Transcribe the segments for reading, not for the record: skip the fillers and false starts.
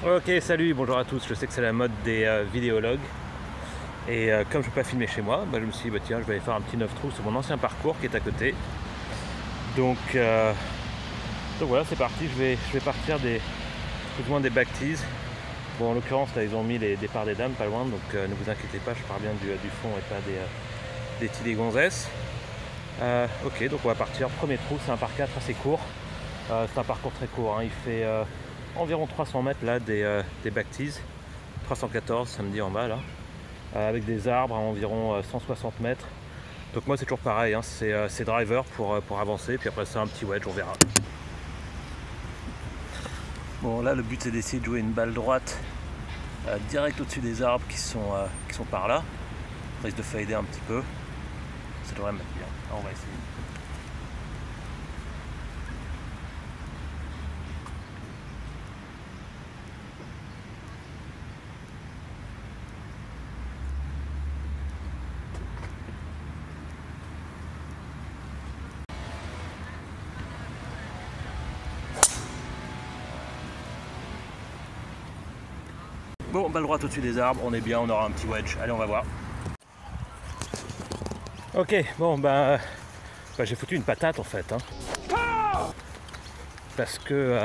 Ok, salut, bonjour à tous. Je sais que c'est la mode des vidéologues. Et comme je ne peux pas filmer chez moi, je me suis dit tiens, je vais aller faire un petit 9 trous sur mon ancien parcours qui est à côté. Donc voilà, c'est parti. Je vais partir plus ou moins des back tees. Bon, en l'occurrence, là, ils ont mis les départs des dames pas loin, donc ne vous inquiétez pas, je pars bien du fond et pas des tis des gonzesses. Ok, donc on va partir. Premier trou, c'est un par 4 assez court. C'est un parcours très court, hein. Il fait environ 300 mètres là des back tees. 314 samedi en bas là. Avec des arbres à environ 160 mètres. Donc moi c'est toujours pareil, hein. C'est driver pour avancer, puis après c'est un petit wedge, on verra. Bon là le but c'est d'essayer de jouer une balle droite direct au-dessus des arbres qui sont par là. On risque de fader un petit peu. Ça devrait me mettre bien. Alors, on va essayer. Bon, balle droite au-dessus des arbres, on est bien, on aura un petit wedge. Allez, on va voir. Ok, bon, j'ai foutu une patate en fait. Hein. Parce que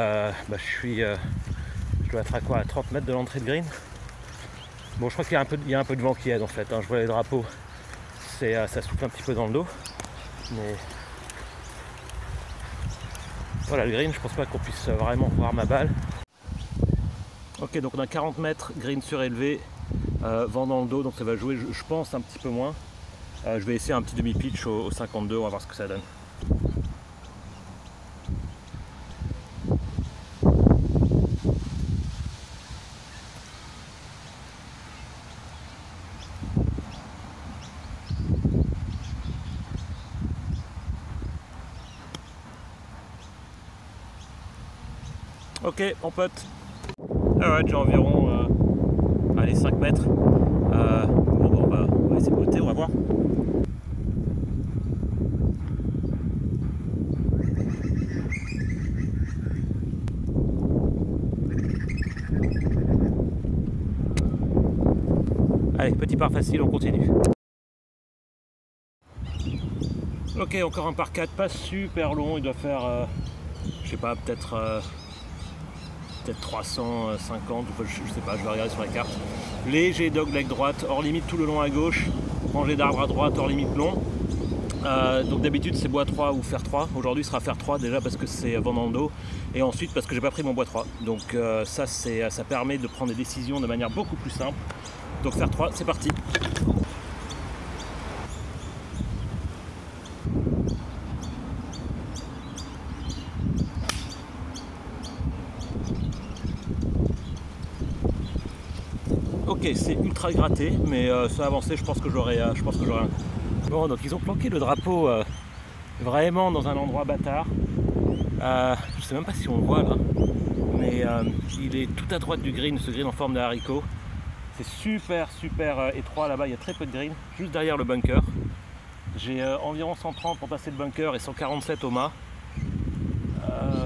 je dois être à quoi, à 30 mètres de l'entrée de green. Bon, je crois qu'il y a un peu de vent qui aide en fait. Hein. Je vois les drapeaux, ça souffle un petit peu dans le dos. Mais voilà, le green, je pense pas qu'on puisse vraiment voir ma balle. Ok, donc on a 40 mètres, green surélevé, vent dans le dos, donc ça va jouer, je pense, un petit peu moins. Je vais essayer un petit demi-pitch au 52, on va voir ce que ça donne. Ok, on pote. Alright, j'ai environ 5 mètres. On va essayer de botter, on va voir. Allez, petit par facile, on continue. Ok, encore un par 4, pas super long, il doit faire, je sais pas, peut-être 350, je sais pas, je vais regarder sur la carte. Léger dogleg droite, hors limite tout le long à gauche, rangée d'arbres à droite, hors limite long. Donc d'habitude c'est bois 3 ou fer 3, aujourd'hui ce sera fer 3 déjà parce que c'est vent dans le dos, et ensuite parce que j'ai pas pris mon bois 3. Donc ça permet de prendre des décisions de manière beaucoup plus simple. Donc fer 3, c'est parti. Ok, c'est ultra gratté, mais ça a avancé, je pense que j'aurai un coup. Bon, donc ils ont planqué le drapeau vraiment dans un endroit bâtard. Je sais même pas si on le voit là, mais il est tout à droite du green, ce green en forme de haricot. C'est super étroit là-bas, il y a très peu de green, juste derrière le bunker. J'ai environ 130 pour passer le bunker et 147 au mât.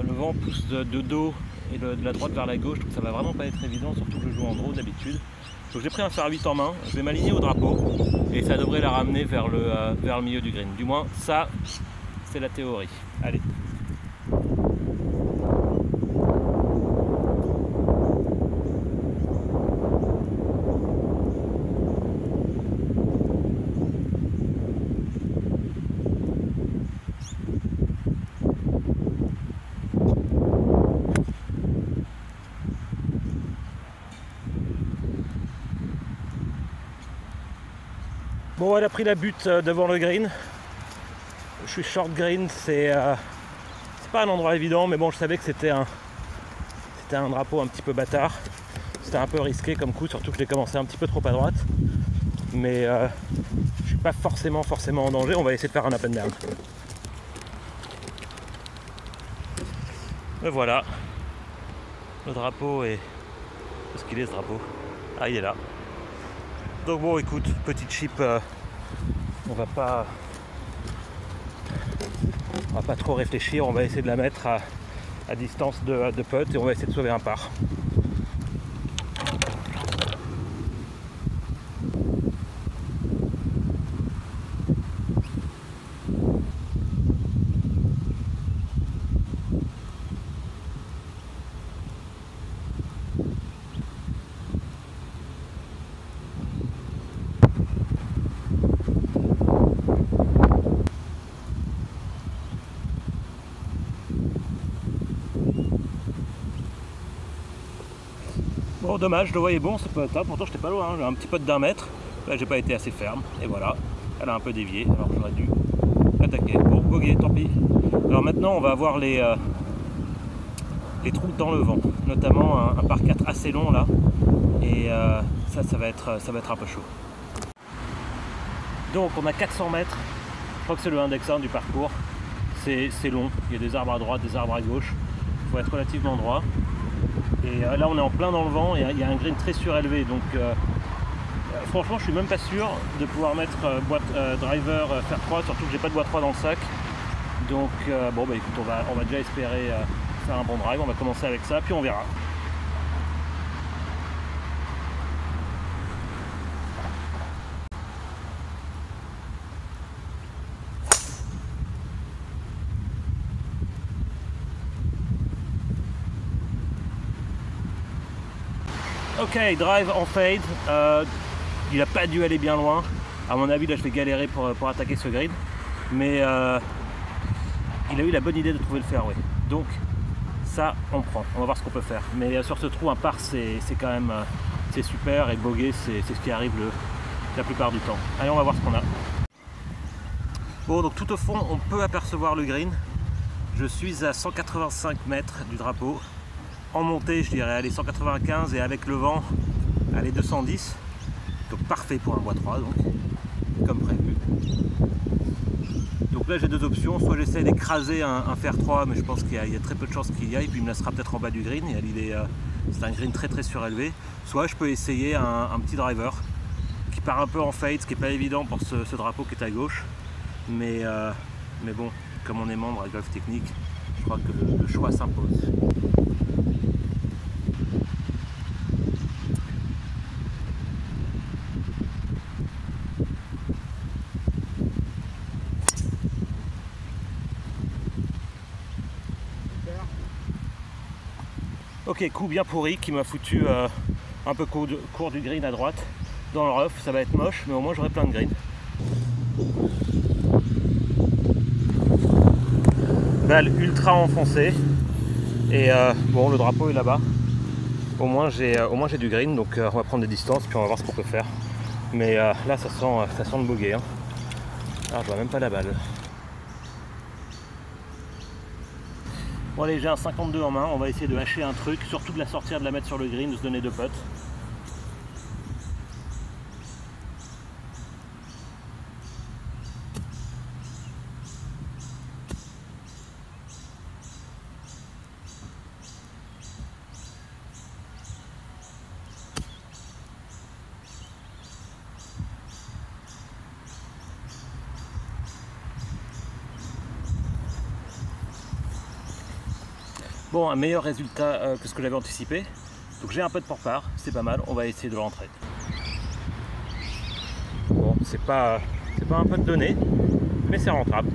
Le vent pousse de dos et de la droite vers la gauche, donc ça va vraiment pas être évident, surtout que je joue en draw d'habitude. Donc j'ai pris un fer 8 en main, je vais m'aligner au drapeau et ça devrait la ramener vers le milieu du green. Du moins ça, c'est la théorie. Allez. Bon, elle a pris la butte devant le green. Je suis short green, c'est pas un endroit évident, mais bon, je savais que c'était un drapeau un petit peu bâtard. C'était un peu risqué comme coup, surtout que j'ai commencé un petit peu trop à droite. Mais je suis pas forcément en danger. On va essayer de faire un up and down. Et voilà. Le drapeau est... Où est-ce qu'il est ce drapeau? Ah, il est là. Donc bon, écoute, petite chip, on va pas trop réfléchir, on va essayer de la mettre à distance de putt et on va essayer de sauver un par. Bon, dommage, le voyais bon, ça peut être top. Pourtant, j'étais pas loin, hein. J'ai un petit pote d'1 mètre. Là, j'ai pas été assez ferme. Et voilà, elle a un peu dévié. Alors, j'aurais dû attaquer. Bon, bogey, tant pis. Alors maintenant, on va avoir les trous dans le vent. Notamment un par 4 assez long là. Et ça va être un peu chaud. Donc, on a 400 mètres. Je crois que c'est le index 1 du parcours. C'est long. Il y a des arbres à droite, des arbres à gauche. Il faut être relativement droit. Et là on est en plein dans le vent, et il y a un green très surélevé, donc franchement je suis même pas sûr de pouvoir mettre boîte driver fer 3, surtout que j'ai pas de boîte 3 dans le sac. Donc bon bah écoute, on va déjà espérer faire un bon drive, on va commencer avec ça, puis on verra. Ok, drive en fade, il n'a pas dû aller bien loin. À mon avis, là je vais galérer pour attaquer ce green. Mais il a eu la bonne idée de trouver le fairway. Donc ça, on prend. On va voir ce qu'on peut faire. Mais sur ce trou, un par, c'est quand même c'est super. Et bogey, c'est ce qui arrive la plupart du temps. Allez, on va voir ce qu'on a. Bon, donc tout au fond, on peut apercevoir le green. Je suis à 185 mètres du drapeau. En montée, je dirais, allez, 195, et avec le vent, allez, 210. Donc parfait pour un bois 3, donc, comme prévu. Donc là, j'ai deux options. Soit j'essaie d'écraser un fer 3, mais je pense qu'il y a très peu de chances qu'il y aille, puis il me laissera peut-être en bas du green, et c'est un green très très surélevé. Soit je peux essayer un petit driver qui part un peu en fade, ce qui n'est pas évident pour ce drapeau qui est à gauche. Mais bon, comme on est membre à Golf Technique, je crois que le choix s'impose. Ok, coup bien pourri qui m'a foutu un peu court du green à droite dans le rough. Ça va être moche, mais au moins j'aurai plein de green. Balle ultra enfoncée, et bon, le drapeau est là-bas. Au moins j'ai du green, donc on va prendre des distances puis on va voir ce qu'on peut faire. Mais là ça sent le bogey, hein. Alors je vois même pas la balle. Bon allez, j'ai un 52 en main, on va essayer de hacher un truc, surtout de la sortir, de la mettre sur le green, de se donner deux putts. Bon, un meilleur résultat que ce que j'avais anticipé. Donc j'ai un peu de pour-part, c'est pas mal, on va essayer de le rentrer. Bon, c'est pas un peu de donné, mais c'est rentrable.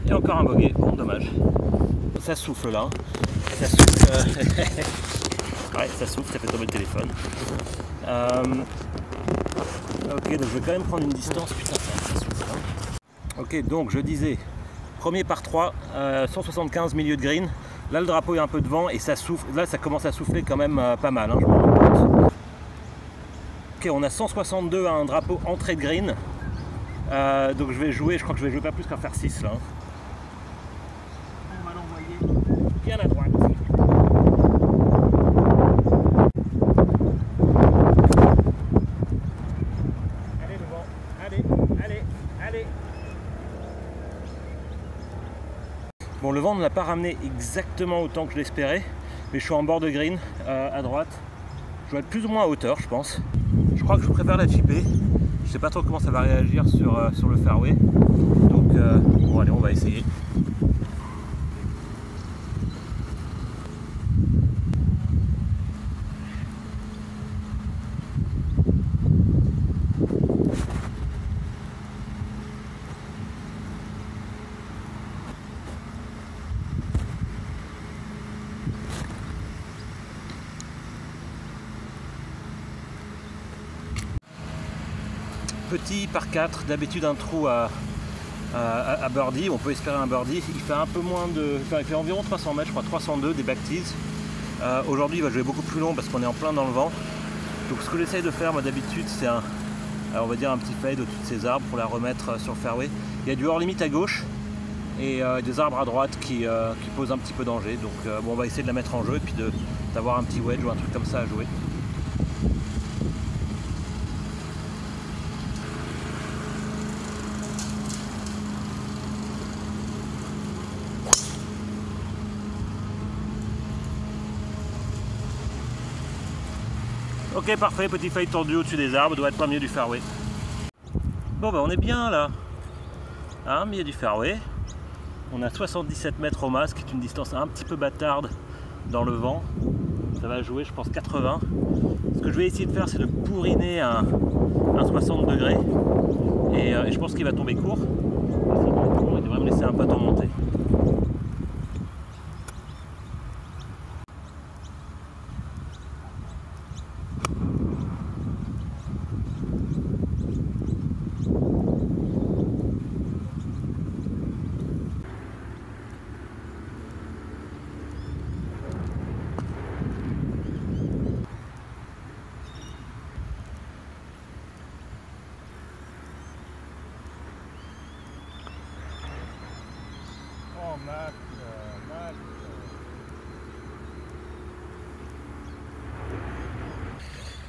Et encore un bogey, bon dommage. Ça souffle là, ça souffle. Ouais, ça souffle, ça fait tomber le téléphone. Ok, donc je vais quand même prendre une distance, putain ça souffle. Hein. Ok, donc je disais, premier par 3, 175 milieu de green. Là le drapeau est un peu de vent et ça souffle, là ça commence à souffler quand même pas mal, hein, je m'en rends compte. Ok, on a 162 à un drapeau entrée de green. Donc je vais jouer, je crois que je vais jouer pas plus qu'un fer 6 là. On va l'envoyer bien à droite. Allez le vent, allez. Bon, le vent ne l'a pas ramené exactement autant que je l'espérais, mais je suis en bord de green à droite. Je dois être plus ou moins à hauteur, je pense. Je crois que je préfère la chipper. Je sais pas trop comment ça va réagir sur le fairway. Donc bon allez, on va essayer. petit par 4, d'habitude un trou à birdie, on peut espérer un birdie. Il fait un peu moins de... Enfin, il fait environ 300 mètres, je crois 302 des back tees. Aujourd'hui il va jouer beaucoup plus long parce qu'on est en plein dans le vent. Donc ce que j'essaye de faire moi d'habitude c'est on va dire un petit fade au-dessus de ces arbres pour la remettre sur le fairway. Il y a du hors limite à gauche et des arbres à droite qui posent un petit peu danger. Donc bon, on va essayer de la mettre en jeu et puis d'avoir un petit wedge ou un truc comme ça à jouer. Ok, parfait, petit fade tordu au-dessus des arbres, doit être pas mieux du fairway. Bon bah on est bien là, hein, milieu du fairway. On a 77 mètres au mas, qui est une distance un petit peu bâtarde dans le vent. Ça va jouer je pense 80. Ce que je vais essayer de faire c'est de bourriner un 60 degrés. Et je pense qu'il va tomber court. Il devrait me laisser un putt en montée.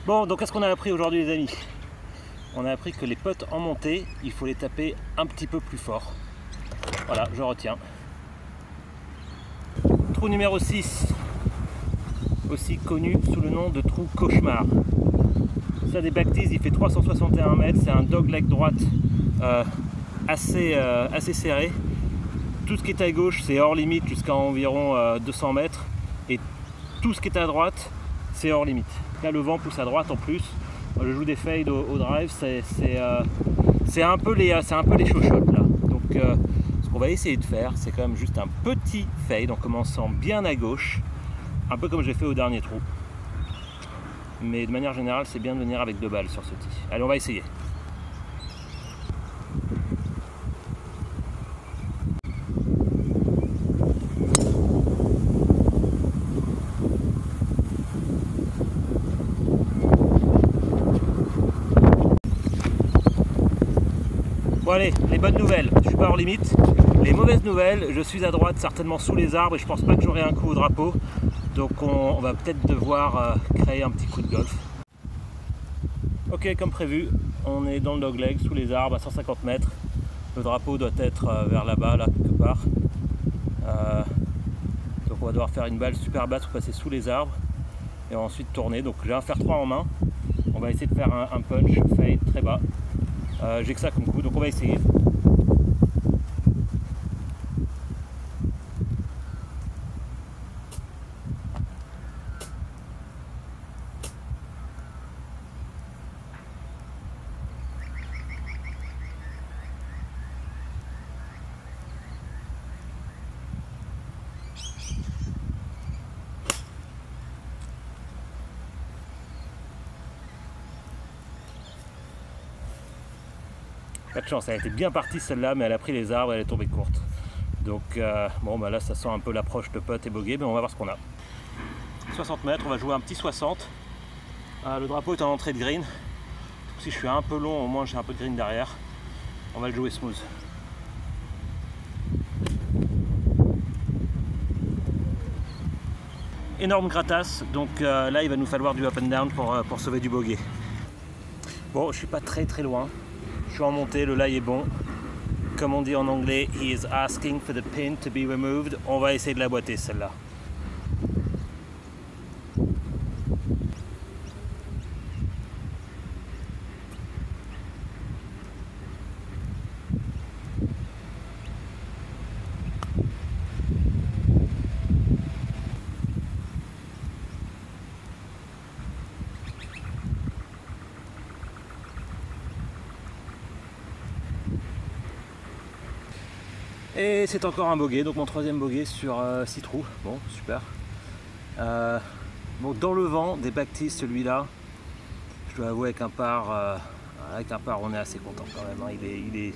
Bon, donc qu'est-ce qu'on a appris aujourd'hui les amis? On a appris que les putts en montée, il faut les taper un petit peu plus fort. Voilà, je retiens. Trou numéro 6, aussi connu sous le nom de trou cauchemar. Ça des back tees, il fait 361 mètres, c'est un dogleg droite assez serré. Tout ce qui est à gauche c'est hors limite jusqu'à environ 200 mètres et tout ce qui est à droite c'est hors limite. Là le vent pousse à droite en plus. Je joue des fades au drive, c'est un peu les chochottes là. Donc ce qu'on va essayer de faire c'est quand même juste un petit fade en commençant bien à gauche, un peu comme j'ai fait au dernier trou. Mais de manière générale c'est bien de venir avec 2 balles sur ce tee. Allez, on va essayer. Bon allez, les bonnes nouvelles, je suis pas hors limite. Les mauvaises nouvelles, je suis à droite, certainement sous les arbres et je pense pas que j'aurai un coup au drapeau. Donc on va peut-être devoir créer un petit coup de golf. Ok, comme prévu, on est dans le dogleg, sous les arbres, à 150 mètres. Le drapeau doit être vers là-bas, là quelque part. Donc on va devoir faire une balle super basse pour passer sous les arbres et ensuite tourner. Donc j'ai un fer 3 en main. On va essayer de faire un punch fade très bas. J'ai que ça comme coup, donc on va essayer. Pas de chance, elle était bien partie celle-là, mais elle a pris les arbres et elle est tombée courte. Donc bon, bah là ça sent un peu l'approche de putt et bogey, mais on va voir ce qu'on a. 60 mètres, on va jouer un petit 60. Le drapeau est en entrée de green. Si je suis un peu long, au moins j'ai un peu de green derrière. On va le jouer smooth. Énorme grattace, donc là il va nous falloir du up and down pour sauver du bogey. Bon, je suis pas très loin. Je suis en montée, le lie est bon. Comme on dit en anglais, he is asking for the pin to be removed. On va essayer de la boîter celle-là. Et c'est encore un bogey, donc mon 3e bogey sur 6 trous. Bon, super. Bon, dans le vent, des back tees, celui-là, je dois avouer avec un par Avec un par, on est assez content quand même. Hein.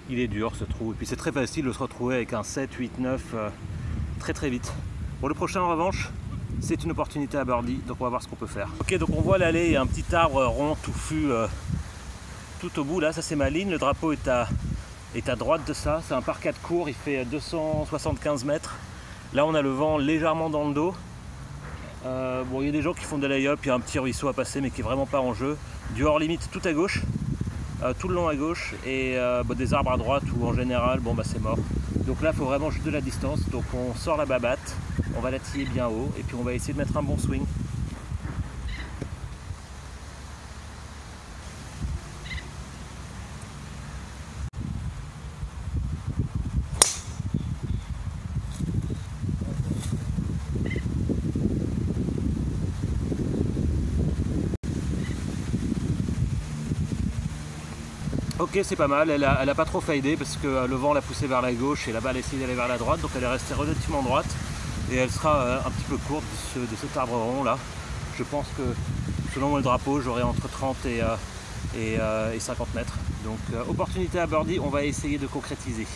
Il est dur ce trou. Et puis c'est très facile de se retrouver avec un 7, 8, 9 très très vite. Pour le prochain en revanche, c'est une opportunité à birdie, donc on va voir ce qu'on peut faire. Ok, donc on voit l'allée, il y a un petit arbre rond touffu tout au bout là, ça c'est ma ligne. Le drapeau est à droite de ça, c'est un par 4 court, il fait 275 mètres. Là on a le vent légèrement dans le dos. Bon, il y a des gens qui font des lay-up, il y a un petit ruisseau à passer mais qui est vraiment pas en jeu. Du hors limite tout à gauche, tout le long à gauche, et des arbres à droite où en général bon bah c'est mort. Donc là il faut vraiment juste de la distance, donc on sort la babatte, on va la tiller bien haut et puis on va essayer de mettre un bon swing. Ok, c'est pas mal, elle a pas trop fadé parce que le vent l'a poussée vers la gauche et la balle a essayé d'aller vers la droite, donc elle est restée relativement droite et elle sera un petit peu courte de cet arbre rond là. Je pense que selon le drapeau, j'aurai entre 30 et 50 mètres. Donc opportunité à birdie, on va essayer de concrétiser.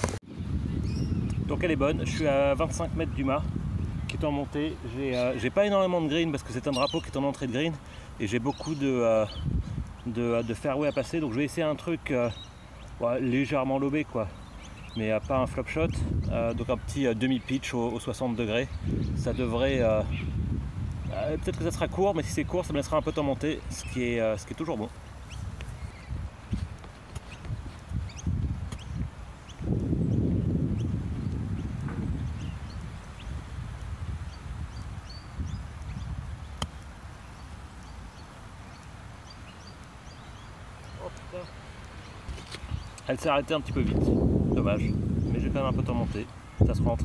Donc elle est bonne, je suis à 25 mètres du mât qui est en montée. J'ai pas énormément de green parce que c'est un drapeau qui est en entrée de green et j'ai beaucoup de fairway à passer, donc je vais essayer un truc légèrement lobé quoi, mais pas un flop shot, donc un petit demi-pitch au 60 degrés. Ça devrait peut-être que ça sera court, mais si c'est court ça me laissera un peu temps monter, ce qui est toujours bon. Elle s'est arrêtée un petit peu vite, dommage, mais j'ai quand même un peu de temps monté, ça se rentre.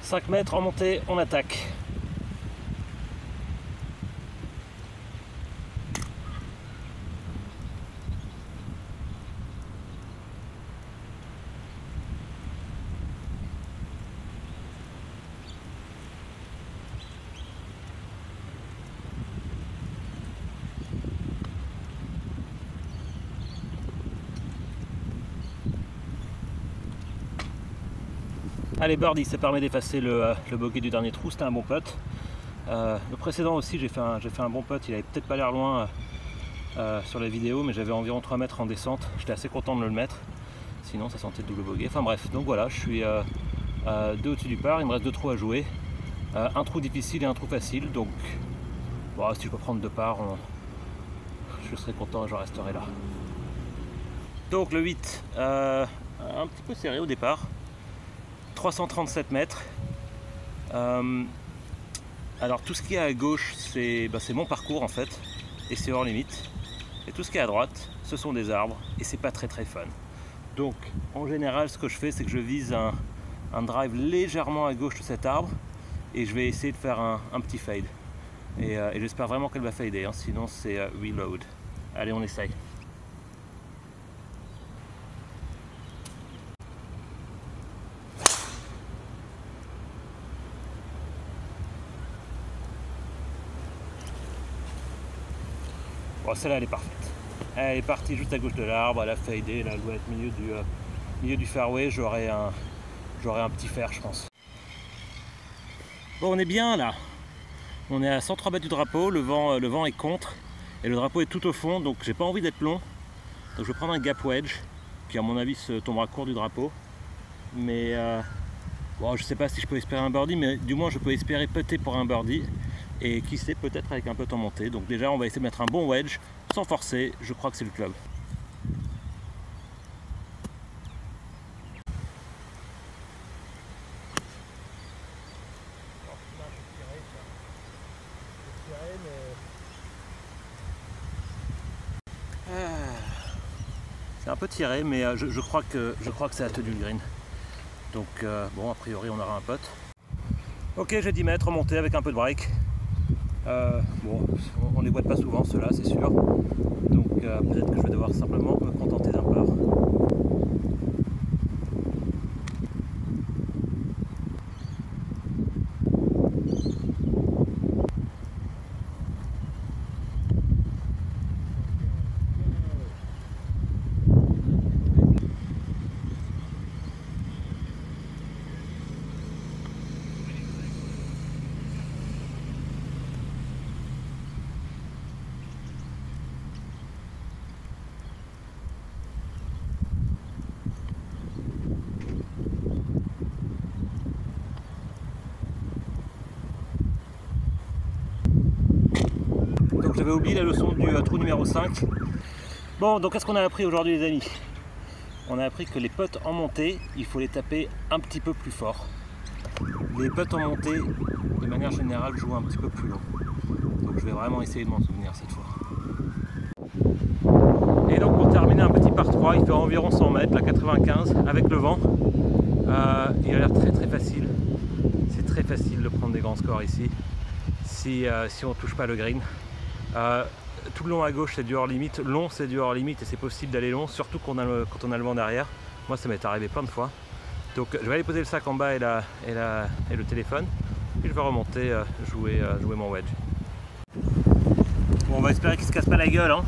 5 mètres en montée, on attaque. Allez birdie, ça permet d'effacer le bogey du dernier trou, c'était un bon putt. Le précédent aussi, j'ai fait un bon putt, il avait peut-être pas l'air loin sur la vidéo, mais j'avais environ 3 mètres en descente, j'étais assez content de le mettre, sinon ça sentait le double bogey. Enfin bref, donc voilà, je suis 2 au-dessus du par, il me reste 2 trous à jouer, un trou difficile et un trou facile, donc bon, si je peux prendre 2 parts, je serai content et je resterai là. Donc le 8, un petit peu serré au départ. 337 mètres. Alors tout ce qui est à gauche, c'est mon parcours en fait, et c'est hors limite. Et tout ce qui est à droite, ce sont des arbres, et c'est pas très fun. Donc en général, ce que je fais, c'est que je vise un drive légèrement à gauche de cet arbre, et je vais essayer de faire un petit fade. Et j'espère vraiment qu'elle va fader, hein, sinon c'est reload. Allez, on essaye. Bon, celle-là elle est parfaite. Elle est partie juste à gauche de l'arbre, elle a fadé, là elle doit être milieu du fairway, j'aurai un petit fer je pense. Bon, on est bien là. On est à 103 mètres du drapeau, le vent est contre et le drapeau est tout au fond, donc j'ai pas envie d'être long. Donc je vais prendre un gap wedge qui à mon avis se tombera court du drapeau. Mais bon, je sais pas si je peux espérer un birdie, mais du moins je peux espérer putter pour un birdie. Et qui sait, peut-être avec un peu de temps monté. Donc déjà on va essayer de mettre un bon wedge sans forcer, je crois que c'est le club. C'est un peu tiré, mais je crois que ça a tenu le green. Donc bon, a priori on aura un putt. Ok, j'ai 10 mètres monté avec un peu de break. Bon, on les voit pas souvent ceux-là, c'est sûr. Donc peut-être que je vais devoir simplement me contenter d'un par. J'avais oublié la leçon du trou numéro 5. Bon, donc qu'est-ce qu'on a appris aujourd'hui les amis? On a appris que les putts en montée, il faut les taper un petit peu plus fort. Les putts en montée, de manière générale, jouent un petit peu plus long. Donc je vais vraiment essayer de m'en souvenir cette fois. Et donc pour terminer un petit par 3, il fait environ 100 mètres, la 95, avec le vent. Il a l'air très très facile. C'est très facile de prendre des grands scores ici, si on ne touche pas le green. Tout le long à gauche c'est du hors limite, long c'est du hors limite et c'est possible d'aller long, surtout quand on a le vent derrière. Moi ça m'est arrivé plein de fois. Donc je vais aller poser le sac en bas et le téléphone, puis je vais remonter jouer mon wedge. Bon, on va espérer qu'il se casse pas la gueule, hein.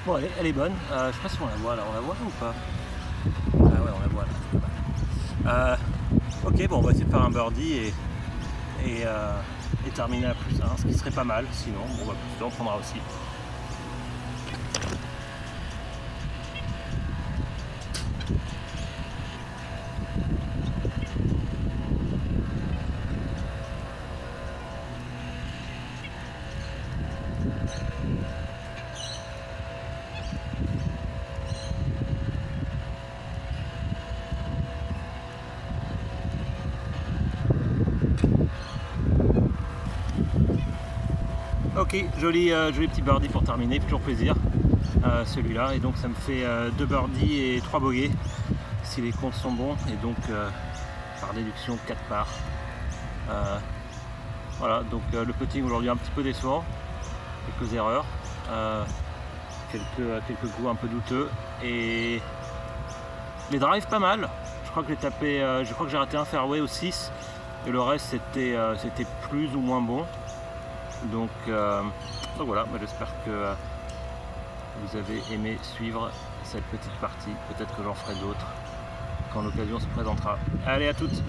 Bon, elle est bonne. Je sais pas si on la voit là. On la voit ou pas? Ah ouais, on la voit là. Ok, bon, on va essayer de faire un birdie et terminer à +1, ce qui serait pas mal. Sinon, bon, bah, +2, on prendra aussi. Ok, joli petit birdie pour terminer, toujours plaisir celui-là. Et donc ça me fait 2 birdies et 3 bogeys si les comptes sont bons. Et donc par déduction 4 parts. Voilà, donc le putting aujourd'hui un petit peu décevant, quelques erreurs, quelques coups un peu douteux. Et les drives pas mal. Je crois que j'ai raté un fairway au 6 et le reste c'était plus ou moins bon. Donc voilà, moi j'espère que vous avez aimé suivre cette petite partie. Peut-être que j'en ferai d'autres quand l'occasion se présentera. Allez, à toutes!